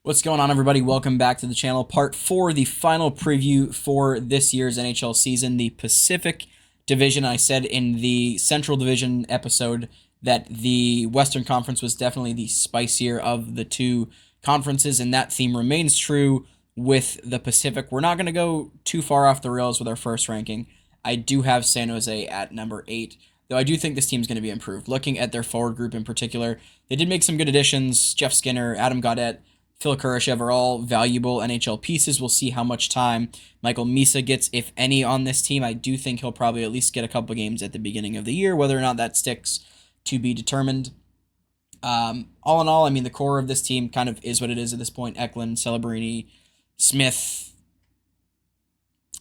What's going on, everybody? Welcome back to the channel. Part 4, the final preview for this year's NHL season, the Pacific Division. I said in the Central Division episode that the Western Conference was definitely the spicier of the two conferences, and that theme remains true with the Pacific. We're not going to go too far off the rails with our first ranking. I do have San Jose at number 8, though I do think this team's going to be improved. Looking at their forward group in particular, they did make some good additions. Jeff Skinner, Adam Gaudette, Phil Kurashev are all valuable NHL pieces. We'll see how much time Michael Misa gets, if any, on this team. I do think he'll probably at least get a couple games at the beginning of the year. Whether or not that sticks, to be determined. All in all, I mean, the core of this team kind of is what it is at this point. Eklund, Celebrini, Smith.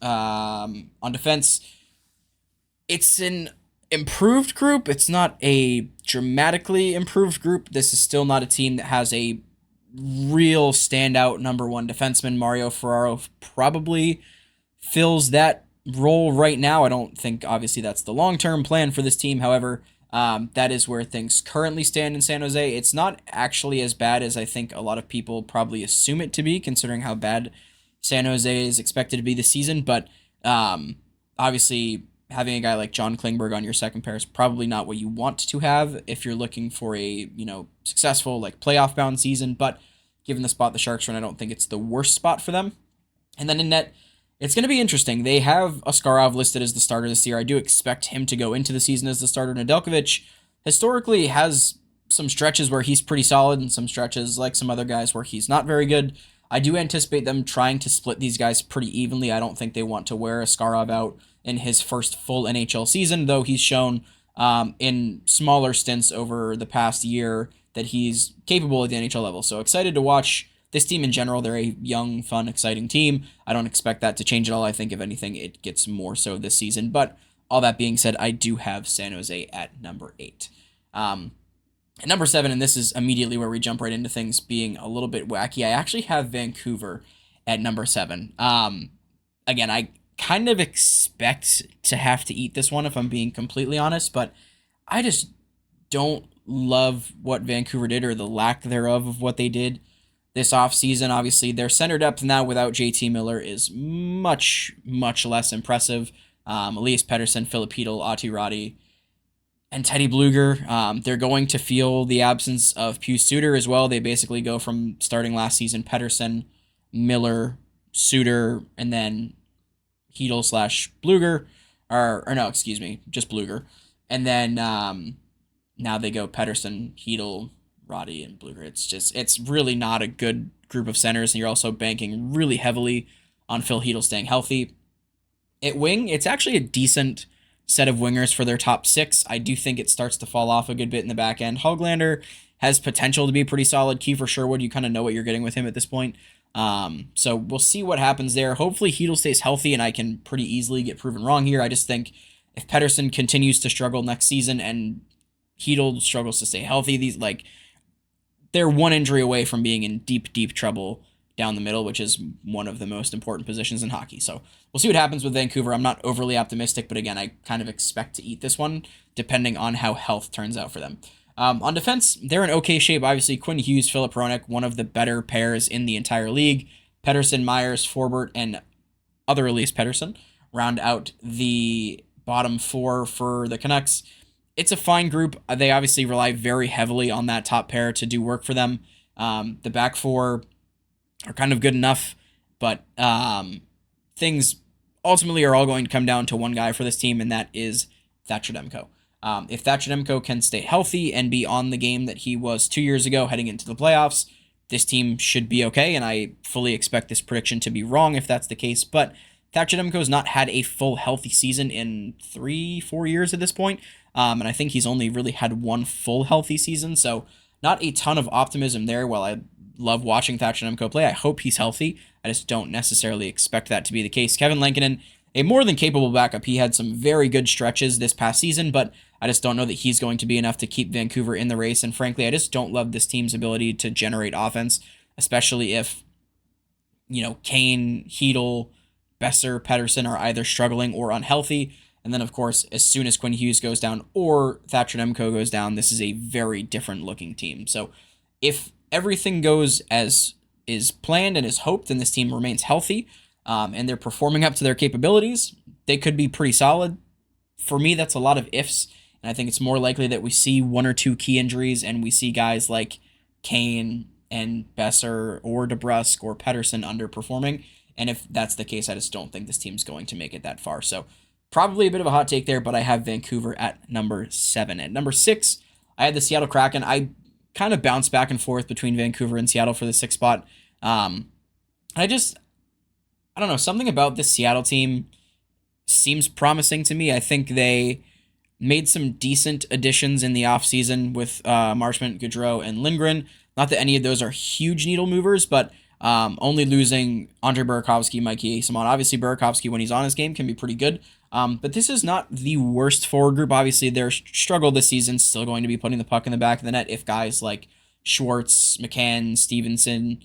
On defense, it's an improved group. It's not a dramatically improved group. This is still not a team that has a real standout number one defenseman. Mario Ferraro probably fills that role right now. I don't think, obviously, that's the long-term plan for this team. However, that is where things currently stand in San Jose. It's not actually as bad as I think a lot of people probably assume it to be, considering how bad San Jose is expected to be this season. But obviously, having a guy like John Klingberg on your second pair is probably not what you want to have if you're looking for a, successful, playoff bound season. But given the spot the Sharks are in, I don't think it's the worst spot for them. And then in net, it's going to be interesting. They have Askarov listed as the starter this year. I do expect him to go into the season as the starter. Nedeljkovic historically has some stretches where he's pretty solid and some stretches, like some other guys, where he's not very good. I do anticipate them trying to split these guys pretty evenly. I don't think they want to wear Askarov out in his first full NHL season, though he's shown in smaller stints over the past year that he's capable at the NHL level. So excited to watch this team in general. They're a young, fun, exciting team. I don't expect that to change at all. I think, if anything, it gets more so this season. But all that being said, I do have San Jose at number 8. At number 7, and this is immediately where we jump right into things being a little bit wacky, I actually have Vancouver at number 7. Again, I kind of expect to have to eat this one, if I'm being completely honest, but I just don't love what Vancouver did, or the lack thereof of what they did this offseason. Obviously, their center depth now without JT Miller is much, much less impressive. Elias Pettersson, Filip Chytil, Ati Radi, and Teddy Bluger. They're going to feel the absence of Pius Suter as well. They basically go from starting last season Pettersson, Miller, Suter, and then Chytil / Bluger, or no, excuse me, just Bluger. And then now they go Pettersson, Chytil, Roddy, and Bluger. It's really not a good group of centers, and you're also banking really heavily on Phil Chytil staying healthy. At wing, it's actually a decent set of wingers for their top 6. I do think it starts to fall off a good bit in the back end. Hoglander has potential to be pretty solid. Kiefer Sherwood, you kind of know what you're getting with him at this point. So we'll see what happens there. Hopefully Chytil stays healthy, and I can pretty easily get proven wrong here. I just think if Pettersson continues to struggle next season and Chytil struggles to stay healthy, they're one injury away from being in deep, deep trouble down the middle, which is one of the most important positions in hockey. So we'll see what happens with Vancouver. I'm not overly optimistic, but again, I kind of expect to eat this one depending on how health turns out for them. On defense, they're in okay shape. Obviously, Quinn Hughes, Philip Hronek, one of the better pairs in the entire league. Pettersson, Myers, Forbort, and other Elias Pettersson round out the bottom 4 for the Canucks. It's a fine group. They obviously rely very heavily on that top pair to do work for them. The back 4 are kind of good enough, but things ultimately are all going to come down to one guy for this team, and that is Thatcher Demko. If Thatcher Demko can stay healthy and be on the game that he was 2 years ago heading into the playoffs, this team should be okay, and I fully expect this prediction to be wrong if that's the case. But Thatcher Demko has not had a full healthy season in 3-4 years at this point, and I think he's only really had one full healthy season, so not a ton of optimism there. While I love watching Thatcher Demko play, I hope he's healthy. I just don't necessarily expect that to be the case. Kevin Lankinen, a more than capable backup. He had some very good stretches this past season, but I just don't know that he's going to be enough to keep Vancouver in the race. And frankly, I just don't love this team's ability to generate offense, especially if, Kane, Chytil, Besser, Pettersson are either struggling or unhealthy. And then, of course, as soon as Quinn Hughes goes down or Thatcher Demko goes down, this is a very different looking team. So if everything goes as is planned and is hoped, and this team remains healthy, and they're performing up to their capabilities, they could be pretty solid. For me, that's a lot of ifs, and I think it's more likely that we see one or two key injuries, and we see guys like Kane and Besser or DeBrusque or Pedersen underperforming. And if that's the case, I just don't think this team's going to make it that far. So probably a bit of a hot take there, but I have Vancouver at number 7. At number 6, I had the Seattle Kraken. I kind of bounced back and forth between Vancouver and Seattle for the 6th spot. Um, I don't know, something about this Seattle team seems promising to me. I think they made some decent additions in the offseason with Marchment, Gaudreau, and Lindgren. Not that any of those are huge needle movers, but only losing Andre Burakovsky, Mikey Eyssimont. Obviously, Burakovsky, when he's on his game, can be pretty good. But this is not the worst forward group. Obviously, their struggle this season still going to be putting the puck in the back of the net if guys like Schwartz, McCann, Stevenson,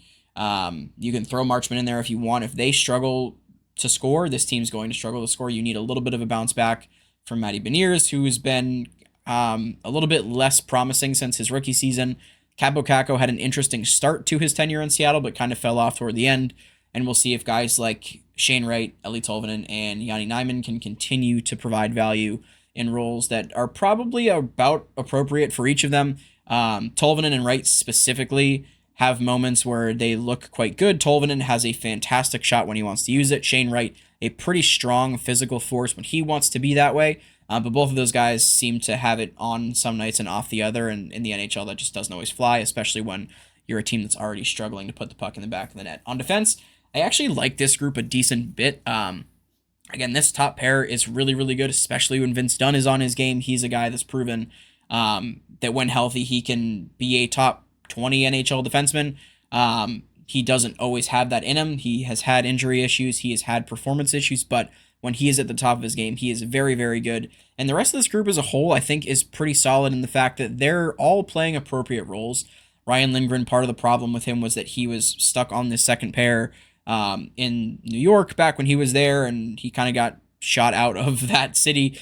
you can throw Marchment in there if you want. If they struggle to score, this team's going to struggle to score. You need a little bit of a bounce back from Matty Beniers, who's been a little bit less promising since his rookie season. Cabo Caco had an interesting start to his tenure in Seattle, but kind of fell off toward the end. And we'll see if guys like Shane Wright, Eli Tolvanen, and Yanni Nyman can continue to provide value in roles that are probably about appropriate for each of them. Tolvanen and Wright specifically have moments where they look quite good. Tolvanen has a fantastic shot when he wants to use it. Shane Wright, a pretty strong physical force when he wants to be that way. But both of those guys seem to have it on some nights and off the other. And in the NHL, that just doesn't always fly, especially when you're a team that's already struggling to put the puck in the back of the net. On defense, I actually like this group a decent bit. Again, this top pair is really, really good, especially when Vince Dunn is on his game. He's a guy that's proven that when healthy, he can be a top 20 NHL defenseman. He doesn't always have that in him. He has had injury issues. He has had performance issues, but when he is at the top of his game, he is very, very good. And the rest of this group as a whole, I think, is pretty solid in the fact that they're all playing appropriate roles. Ryan Lindgren, part of the problem with him was that he was stuck on this second pair in New York back when he was there, and he kind of got shot out of that city.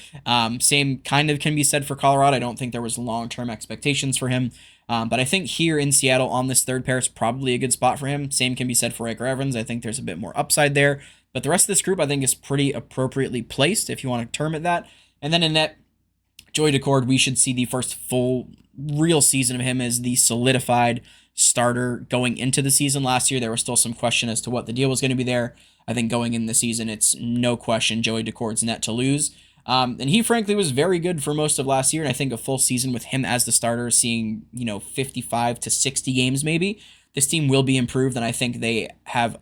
Same kind of can be said for Colorado. I don't think there was long-term expectations for him. But I think here in Seattle on this third pair is probably a good spot for him. Same can be said for Riker Evans. I think there's a bit more upside there. But the rest of this group, I think, is pretty appropriately placed, if you want to term it that. And then in net, Joey Daccord, we should see the first full real season of him as the solidified starter going into the season. Last year, there was still some question as to what the deal was going to be there. I think going in the season, it's no question Joey Daccord's net to lose. And he, frankly, was very good for most of last year. And I think a full season with him as the starter, seeing, 55 to 60 games maybe, this team will be improved. And I think they have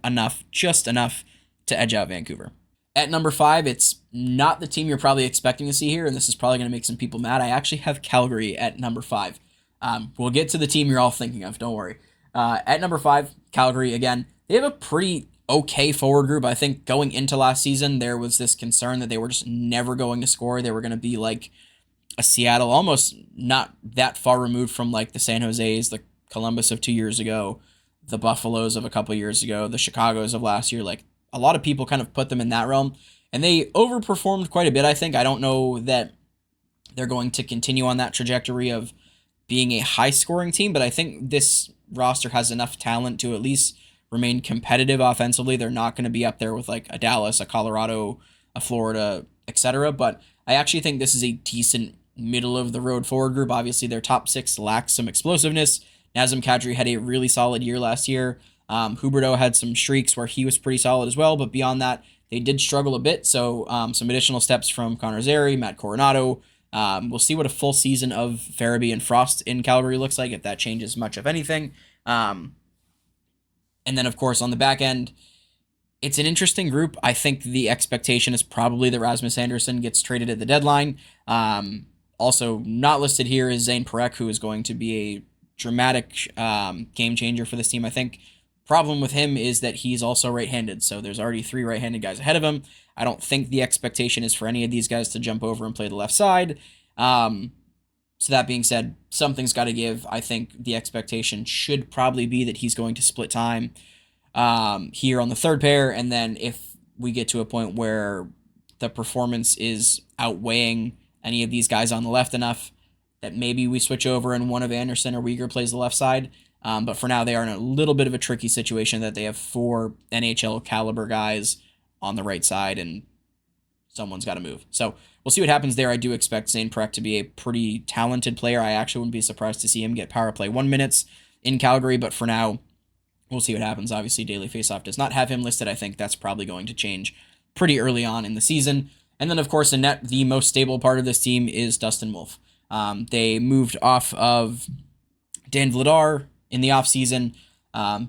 just enough to edge out Vancouver. At number 5, it's not the team you're probably expecting to see here, and this is probably going to make some people mad. I actually have Calgary at number 5. We'll get to the team you're all thinking of, don't worry. At number 5, Calgary, again, they have a pretty okay forward group. I think going into last season, there was this concern that they were just never going to score. They were going to be like a Seattle, almost not that far removed from like the San Jose's, the Columbus of 2 years ago, the Buffaloes of a couple years ago, the Chicagos of last year. Like, a lot of people kind of put them in that realm, and they overperformed quite a bit, I think. I don't know that they're going to continue on that trajectory of being a high-scoring team, but I think this roster has enough talent to at least remain competitive offensively. They're not going to be up there with like a Dallas, a Colorado, a Florida, etc., but I actually think this is a decent middle-of-the-road forward group. Obviously, their top 6 lacks some explosiveness. Nazem Kadri had a really solid year last year. Huberdeau had some streaks where he was pretty solid as well, but beyond that, they did struggle a bit. So some additional steps from Connor Zary, Matt Coronado. We'll see what a full season of Farabee and Frost in Calgary looks like, if that changes much of anything. And then, of course, on the back end, it's an interesting group. I think the expectation is probably that Rasmus Andersson gets traded at the deadline. Also not listed here is Zane Parekh, who is going to be a dramatic game changer for this team, I think. Problem with him is that he's also right-handed, so there's already 3 right-handed guys ahead of him. I don't think the expectation is for any of these guys to jump over and play the left side. So that being said, something's got to give. I think the expectation should probably be that he's going to split time here on the third pair, and then if we get to a point where the performance is outweighing any of these guys on the left enough, that maybe we switch over and one of Anderson or Weegar plays the left side. But for now, they are in a little bit of a tricky situation that they have 4 NHL caliber guys on the right side, and someone's got to move. So we'll see what happens there. I do expect Zane Prek to be a pretty talented player. I actually wouldn't be surprised to see him get power play 1 minutes in Calgary, but for now, we'll see what happens. Obviously, Daily Faceoff does not have him listed. I think that's probably going to change pretty early on in the season. And then, of course, in net, the most stable part of this team is Dustin Wolf. They moved off of Dan Vladar in the offseason.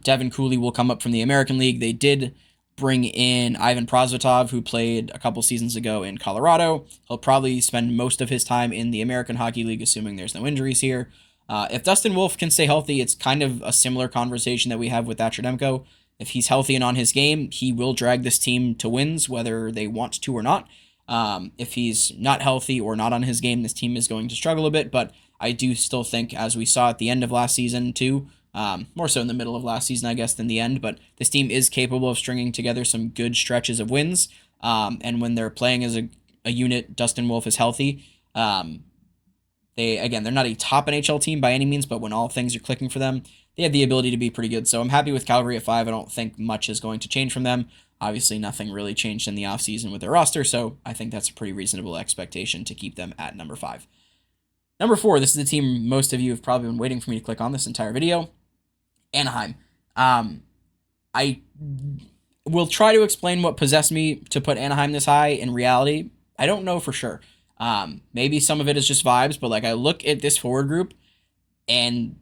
Devin Cooley will come up from the American League. They did bring in Ivan Prosvetov, who played a couple seasons ago in Colorado. He'll probably spend most of his time in the American Hockey League, assuming there's no injuries here. If Dustin Wolf can stay healthy, it's kind of a similar conversation that we have with Thatcher Demko. If he's healthy and on his game, he will drag this team to wins, whether they want to or not. If he's not healthy or not on his game, this team is going to struggle a bit, but I do still think, as we saw at the end of last season too, more so in the middle of last season, I guess, than the end, but this team is capable of stringing together some good stretches of wins, and when they're playing as a unit, Dustin Wolf is healthy. They're not a top NHL team by any means, but when all things are clicking for them, they have the ability to be pretty good. So I'm happy with Calgary at 5. I don't think much is going to change from them. Obviously, nothing really changed in the offseason with their roster, so I think that's a pretty reasonable expectation to keep them at number 5. Number 4, this is the team most of you have probably been waiting for me to click on this entire video. Anaheim. I will try to explain what possessed me to put Anaheim this high. In reality, I don't know for sure. Maybe some of it is just vibes, but I look at this forward group and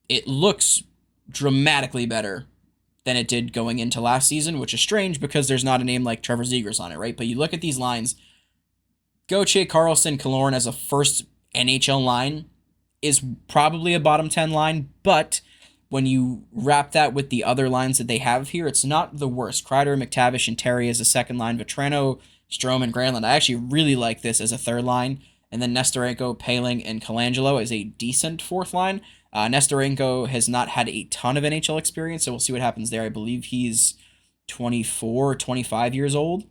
it looks dramatically better than it did going into last season, which is strange because there's not a name like Trevor Zegras on it, right? But you look at these lines, Gauthier, Karlsson, Killorn as a first NHL line is probably a bottom 10 line, but when you wrap that with the other lines that they have here, it's not the worst. Kreider, McTavish, and Terry as a second line, Vetrano, Strome, and Granlund. I actually really like this as a third line. And then Nestorenko, Paling, and Colangelo as a decent fourth line. Nestorenko has not had a ton of NHL experience, so we'll see what happens there. I believe he's 24 or 25 years old.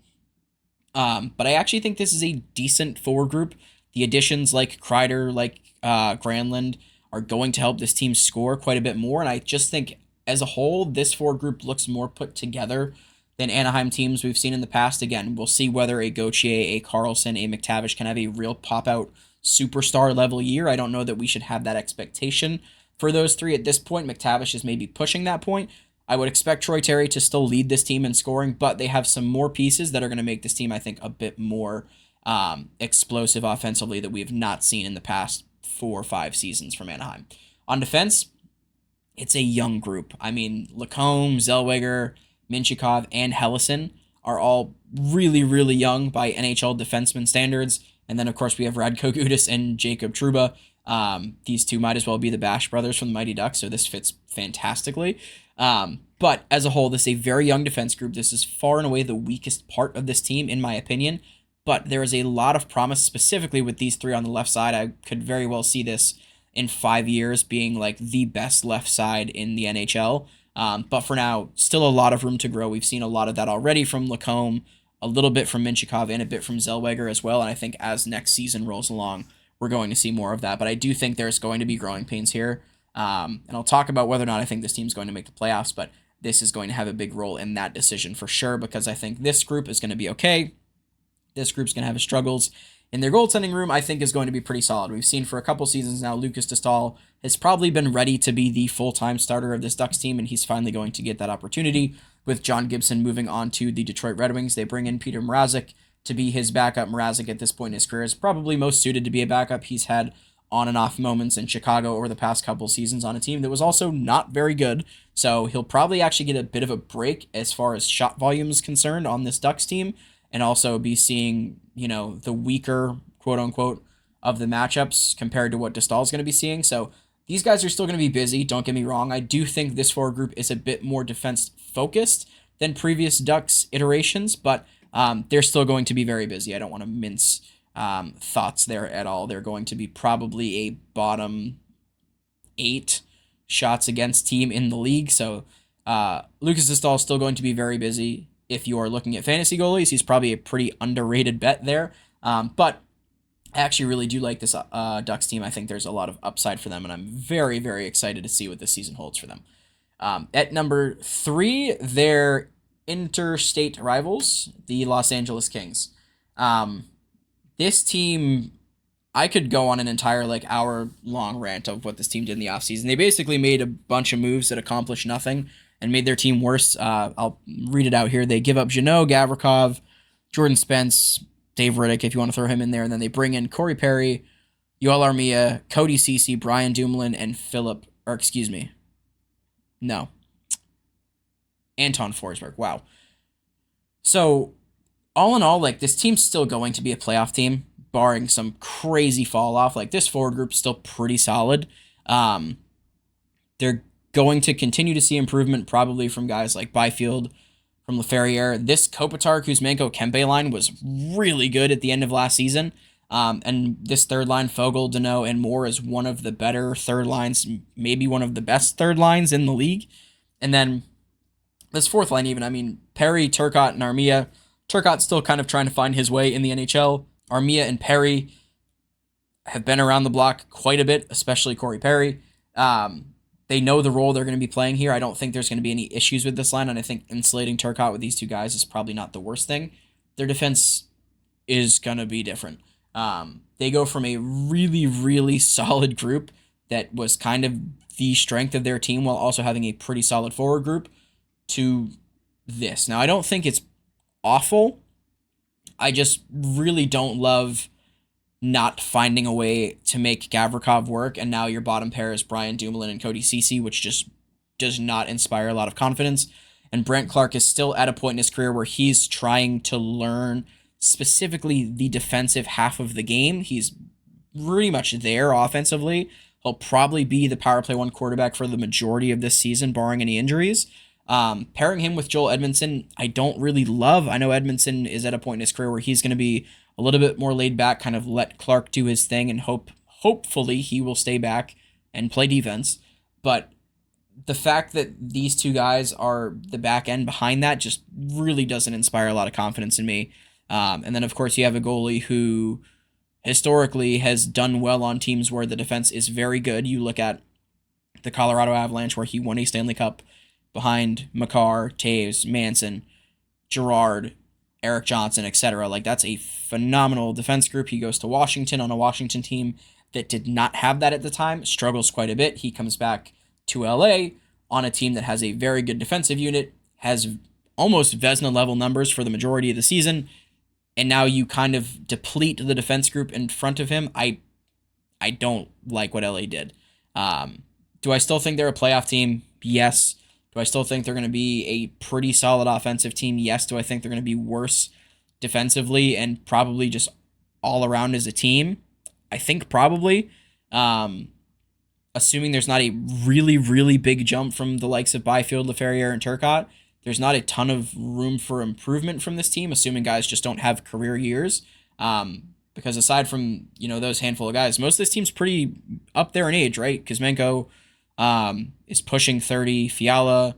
But I actually think this is a decent forward group. The additions like Kreider, like Granlund, are going to help this team score quite a bit more. And I just think as a whole, this forward group looks more put together than Anaheim teams we've seen in the past. Again, we'll see whether a Gauthier, a Karlsson, a McTavish can have a real pop-out superstar level year. I don't know that we should have that expectation for those three at this point. McTavish is maybe pushing that point. I would expect Troy Terry to still lead this team in scoring, but they have some more pieces that are going to make this team, I think, a bit more explosive offensively that we have not seen in the past 4 or 5 seasons from Anaheim. On defense, it's a young group. I mean, Lacombe, Zellweger, Minchikov, and Hellison are all really, really young by NHL defenseman standards. And then, of course, we have Radko Gudas and Jacob Trouba. These two might as well be the Bash brothers from the Mighty Ducks, so this fits fantastically. But as a whole, this is a very young defense group. This is far and away the weakest part of this team, in my opinion. But there is a lot of promise, specifically with these three on the left side. I could very well see this in 5 years being like the best left side in the NHL. But for now, still a lot of room to grow. We've seen a lot of that already from Lacombe, a little bit from Minchikov, and a bit from Zellweger as well. And I think as next season rolls along, we're going to see more of that. But I do think there's going to be growing pains here. And I'll talk about whether or not I think this team's going to make the playoffs, but this is going to have a big role in that decision for sure, because I think this group is going to be okay. This group's going to have its struggles. In their goaltending room, I think is going to be pretty solid. We've seen for a couple seasons now, Lucas Dostal has probably been ready to be the full-time starter of this Ducks team, and he's finally going to get that opportunity. With John Gibson moving on to the Detroit Red Wings, they bring in Peter Mrazek to be his backup. Mrazek at this point in his career is probably most suited to be a backup. He's had on and off moments in Chicago over the past couple seasons on a team that was also not very good. So he'll probably actually get a bit of a break as far as shot volume is concerned on this Ducks team, and also be seeing, the weaker, quote unquote, of the matchups compared to what Dostal's going to be seeing. So these guys are still going to be busy. Don't get me wrong. I do think this forward group is a bit more defense focused than previous Ducks iterations, but they're still going to be very busy. I don't want to mince thoughts there at all. They're going to be probably a bottom 8 shots against team in the league. So Lucas Dostal is still going to be very busy. If you are looking at fantasy goalies, he's probably a pretty underrated bet there. But I actually really do like this Ducks team. I think there's a lot of upside for them, and I'm very, very excited to see what this season holds for them. At number three, their interstate rivals, the Los Angeles Kings. Um, this team, I could go on an entire like hour long rant of what this team did in the offseason. They basically made a bunch of moves that accomplished nothing and made their team worse. I'll read it out here. They give up Janot, Gavrikov, Jordan Spence, Dave Riddick, if you want to throw him in there, and then they bring in Corey Perry, Yoel Armia, Cody Ceci, Brian Dumoulin, and no, Anton Forsberg. Wow. So all in all, like this team's still going to be a playoff team, barring some crazy fall off. Like this forward group's still pretty solid. Um, they're going to continue to see improvement, probably from guys like Byfield, from Laferriere. This Kopitar, Kuzmenko, Kempe line was really good at the end of last season. And this third line, Fogle, Dano, and Moore is one of the better third lines, maybe one of the best third lines in the league. And then this fourth line, even, I mean, Perry, Turcotte, and Armia. Turcotte's still kind of trying to find his way in the NHL. Armia and Perry have been around the block quite a bit, especially Corey Perry. They know the role they're going to be playing here. I don't think there's going to be any issues with this line, and I think insulating Turcotte with these two guys is probably not the worst thing. Their defense is going to be different. They go from a really, really solid group that was kind of the strength of their team while also having a pretty solid forward group to this. Now, I don't think it's awful. I just really don't love not finding a way to make Gavrikov work, and now your bottom pair is Brian Dumoulin and Cody Ceci, which just does not inspire a lot of confidence. And Brent Clark is still at a point in his career where he's trying to learn specifically the defensive half of the game. He's pretty much there offensively. He'll probably be the power play one quarterback for the majority of this season, barring any injuries. Pairing him with Joel Edmondson, I don't really love. I know Edmondson is at a point in his career where he's going to be a little bit more laid back, kind of let Clark do his thing, and hopefully he will stay back and play defense. But the fact that these two guys are the back end behind that just really doesn't inspire a lot of confidence in me. And then, of course, you have a goalie who historically has done well on teams where the defense is very good. You look at the Colorado Avalanche, where he won a Stanley Cup behind Makar, Taves, Manson, Girard, Eric Johnson, etc. Like, that's a phenomenal defense group. He goes to Washington on a Washington team that did not have that at the time, struggles quite a bit. He comes back to LA on a team that has a very good defensive unit, has almost Vezina level numbers for the majority of the season, and now you kind of deplete the defense group in front of him. I don't like what LA did. Do I still think they're a playoff team? Yes. Do I still think they're going to be a pretty solid offensive team? Yes. Do I think they're going to be worse defensively and probably just all around as a team? I think probably. Assuming there's not a really, really big jump from the likes of Byfield, Laferriere, and Turcotte, there's not a ton of room for improvement from this team, assuming guys just don't have career years. Because aside from, those handful of guys, most of this team's pretty up there in age, right? Kuzmenko is pushing 30. Fiala,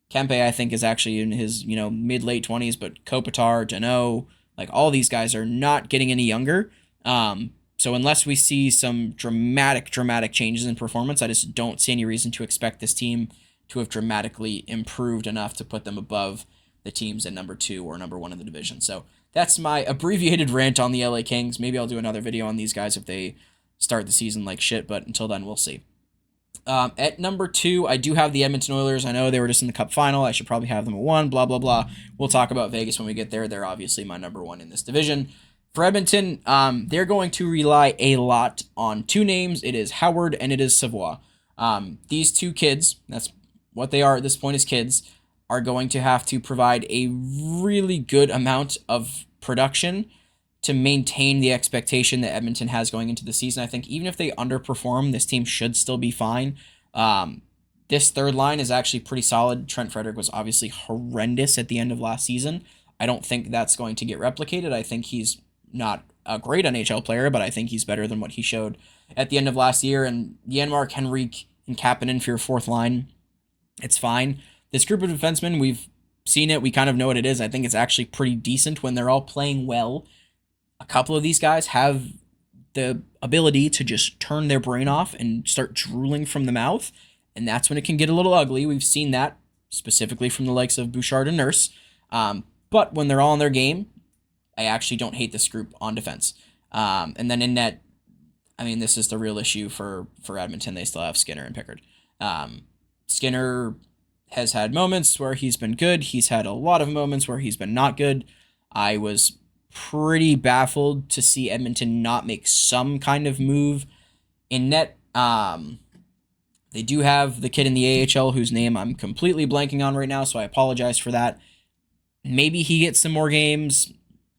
Kempe, I think, is actually in his, mid-late 20s, but Kopitar, Dano, like all these guys are not getting any younger. So unless we see some dramatic changes in performance, I just don't see any reason to expect this team to have dramatically improved enough to put them above the teams at number 2 or number 1 in the division. So that's my abbreviated rant on the LA Kings. Maybe I'll do another video on these guys if they start the season like shit, but until then, we'll see. At number 2, I do have the Edmonton Oilers. I know they were just in the Cup final. I should probably have them at 1, blah, blah, blah. We'll talk about Vegas when we get there. They're obviously my number 1 in this division. For Edmonton, they're going to rely a lot on 2 names. It is Howard and it is Savoie. These 2 kids, that's what they are at this point as kids, are going to have to provide a really good amount of production to maintain the expectation that Edmonton has going into the season. I think even if they underperform, this team should still be fine. This third line is actually pretty solid. Trent Frederick was obviously horrendous at the end of last season. I don't think that's going to get replicated. I think he's not a great NHL player, but I think he's better than what he showed at the end of last year. And Janmark, Henrique, and Kapanen for your fourth line, it's fine. This group of defensemen, we've seen it. We kind of know what it is. I think it's actually pretty decent when they're all playing well. A couple of these guys have the ability to just turn their brain off and start drooling from the mouth. And that's when it can get a little ugly. We've seen that specifically from the likes of Bouchard and Nurse. But when they're all in their game, I actually don't hate this group on defense. And then in net, I mean, this is the real issue for Edmonton. They still have Skinner and Pickard. Skinner has had moments where he's been good. He's had a lot of moments where he's been not good. I was pretty baffled to see Edmonton not make some kind of move in net. They do have the kid in the AHL whose name I'm completely blanking on right now, so I apologize for that. Maybe he gets some more games.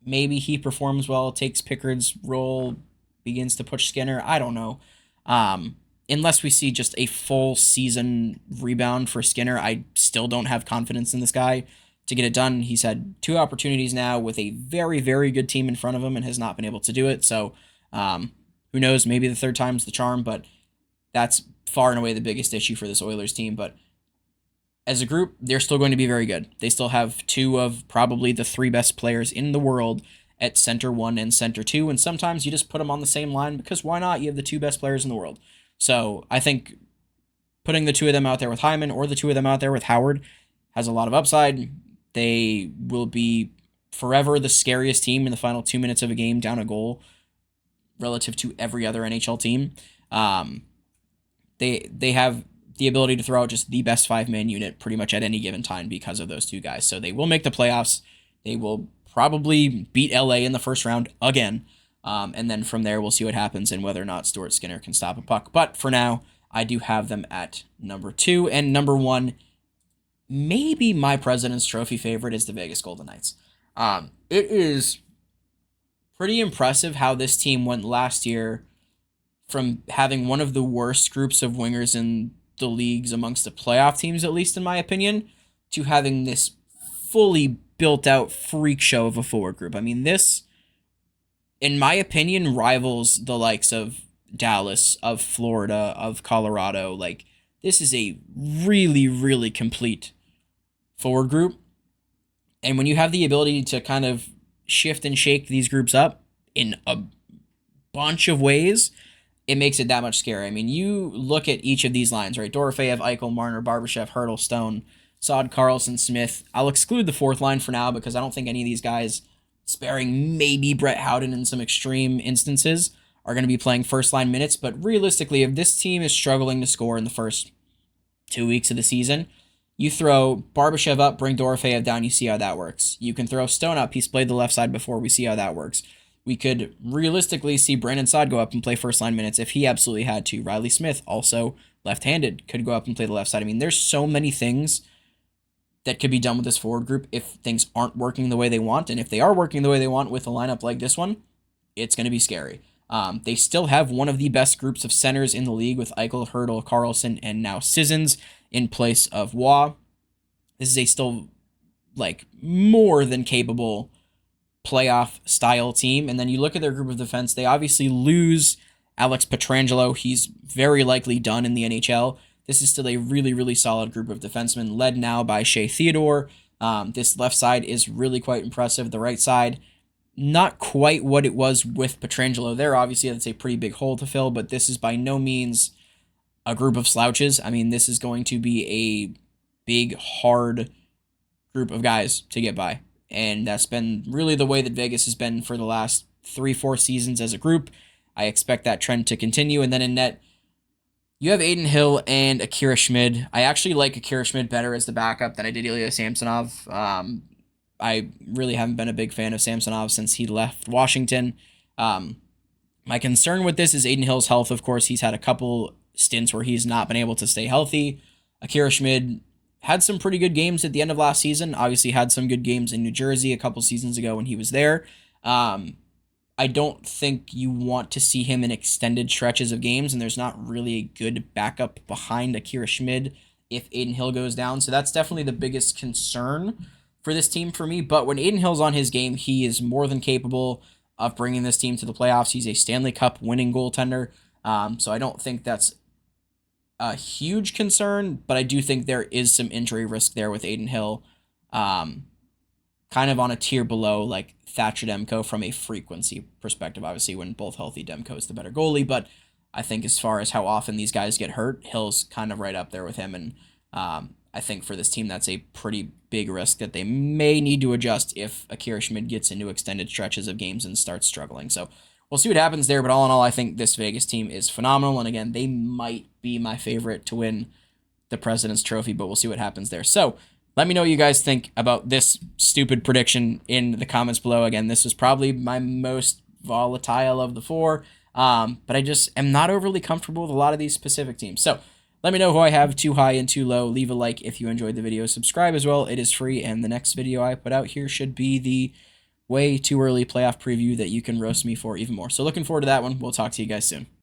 Maybe he performs well, takes Pickard's role, begins to push Skinner. I don't know. Unless we see just a full season rebound for Skinner, I still don't have confidence in this guy to get it done. He's had 2 opportunities now with a very, very good team in front of him and has not been able to do it. So who knows? Maybe the 3rd time's the charm, but that's far and away the biggest issue for this Oilers team. But as a group, they're still going to be very good. They still have 2 of probably the 3 best players in the world at center 1 and center 2. And sometimes you just put them on the same line because why not? You have the 2 best players in the world. So I think putting the 2 of them out there with Hyman or the 2 of them out there with Howard has a lot of upside. They will be forever the scariest team in the final 2 minutes of a game down a goal relative to every other NHL team. They have the ability to throw out just the best 5-man unit pretty much at any given time because of those 2 guys. So they will make the playoffs. They will probably beat LA in the first round again. And then from there, we'll see what happens and whether or not Stuart Skinner can stop a puck. But for now, I do have them at number 2. And number 1, maybe my President's Trophy favorite, is the Vegas Golden Knights. It is pretty impressive how this team went last year from having one of the worst groups of wingers in the leagues amongst the playoff teams, at least in my opinion, to having this fully built out freak show of a forward group. I mean, this, in my opinion, rivals the likes of Dallas, of Florida, of Colorado. Like, this is a really, really complete forward group. And when you have the ability to kind of shift and shake these groups up in a bunch of ways, it makes it that much scary. I mean, you look at each of these lines, right? Dorofeyev, Eichel, Marner, Barbashev, Hurdle, Stone, Saad, Carlson, Smith. I'll exclude the 4th line for now because I don't think any of these guys, sparing maybe Brett Howden in some extreme instances, are going to be playing first-line minutes. But realistically, if this team is struggling to score in the first 2 weeks of the season, you throw Barbashev up, bring Dorofeyev down, you see how that works. You can throw Stone up, he's played the left side before, we see how that works. We could realistically see Brandon Saad go up and play first-line minutes if he absolutely had to. Riley Smith, also left-handed, could go up and play the left side. I mean, there's so many things that could be done with this forward group if things aren't working the way they want. And if they are working the way they want with a lineup like this one, it's going to be scary. They still have one of the best groups of centers in the league with Eichel, Hurdle, Carlson, and now Sissons in place of Waugh. This is a still, like, more than capable playoff style team. And then you look at their group of defense, they obviously lose Alex Pietrangelo. He's very likely done in the NHL. This is still a really, really solid group of defensemen led now by Shea Theodore. This left side is really quite impressive. The right side, not quite what it was with Pietrangelo there. Obviously, that's a pretty big hole to fill, but this is by no means a group of slouches. I mean, this is going to be a big, hard group of guys to get by. And that's been really the way that Vegas has been for the last 3-4 seasons as a group. I expect that trend to continue. And then in net, you have Aiden Hill and Akira Schmid. I actually like Akira Schmid better as the backup than I did Ilya Samsonov. I really haven't been a big fan of Samsonov since he left Washington. My concern with this is Aiden Hill's health. Of course, he's had a couple stints where he's not been able to stay healthy. Akira Schmid had some pretty good games at the end of last season. Obviously had some good games in New Jersey a couple seasons ago when he was there. I don't think you want to see him in extended stretches of games, and there's not really a good backup behind Akira Schmid if Aiden Hill goes down. So that's definitely the biggest concern for this team for me. But when Aiden Hill's on his game, he is more than capable of bringing this team to the playoffs. He's a Stanley Cup winning goaltender. So I don't think that's a huge concern, but I do think there is some injury risk there with Aiden Hill. kind of on a tier below like Thatcher Demko from a frequency perspective. Obviously, when both healthy, Demko is the better goalie, but I think as far as how often these guys get hurt, Hill's kind of right up there with him. And I think for this team, that's a pretty big risk that they may need to adjust if Akira Schmid gets into extended stretches of games and starts struggling. So we'll see what happens there. But all in all, I think this Vegas team is phenomenal. And again, they might be my favorite to win the President's Trophy, but we'll see what happens there. So let me know what you guys think about this stupid prediction in the comments below. Again, this is probably my most volatile of the four, but I just am not overly comfortable with a lot of these specific teams. So let me know who I have too high and too low. Leave a like if you enjoyed the video. Subscribe as well. It is free, and the next video I put out here should be the way too early playoff preview that you can roast me for even more. So looking forward to that one. We'll talk to you guys soon.